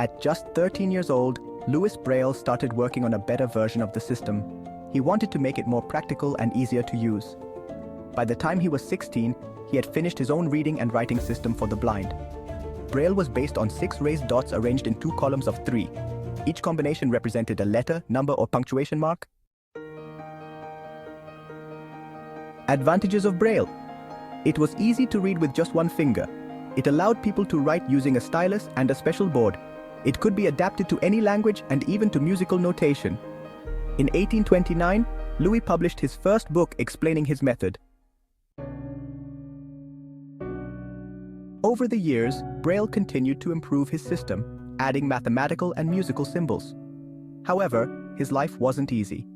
At just 13 years old, Louis Braille started working on a better version of the system. He wanted to make it more practical and easier to use. By the time he was 16, he had finished his own reading and writing system for the blind. Braille was based on 6 raised dots arranged in 2 columns of 3. Each combination represented a letter, number, or punctuation mark. Advantages of Braille. It was easy to read with just one finger. It allowed people to write using a stylus and a special board. It could be adapted to any language and even to musical notation. In 1829, Louis published his first book explaining his method. Over the years, Braille continued to improve his system, adding mathematical and musical symbols. However, his life wasn't easy.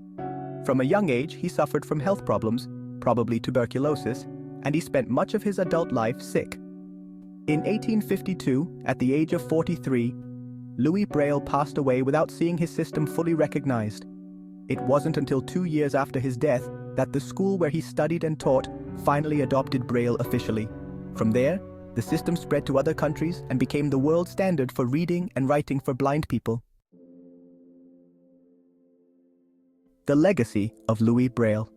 From a young age, he suffered from health problems, probably tuberculosis, and he spent much of his adult life sick. In 1852, at the age of 43, Louis Braille passed away without seeing his system fully recognized. It wasn't until 2 years after his death that the school where he studied and taught finally adopted Braille officially. From there, the system spread to other countries and became the world standard for reading and writing for blind people. The legacy of Louis Braille.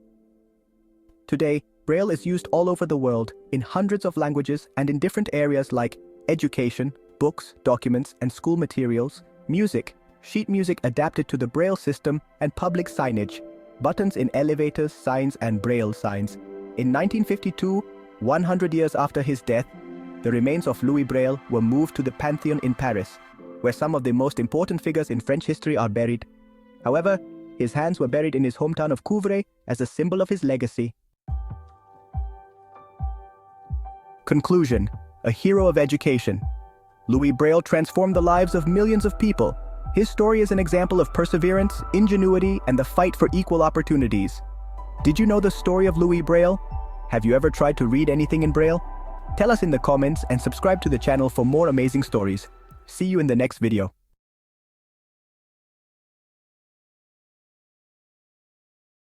Today, Braille is used all over the world, in hundreds of languages and in different areas like education, books, documents, and school materials, music, sheet music adapted to the Braille system, and public signage, buttons in elevators, signs, and Braille signs. In 1952, 100 years after his death, the remains of Louis Braille were moved to the Pantheon in Paris, where some of the most important figures in French history are buried. However, his hands were buried in his hometown of Couvray as a symbol of his legacy. Conclusion: a hero of education. Louis Braille transformed the lives of millions of people. His story is an example of perseverance, ingenuity, and the fight for equal opportunities. Did you know the story of Louis Braille? Have you ever tried to read anything in Braille? Tell us in the comments and subscribe to the channel for more amazing stories. See you in the next video.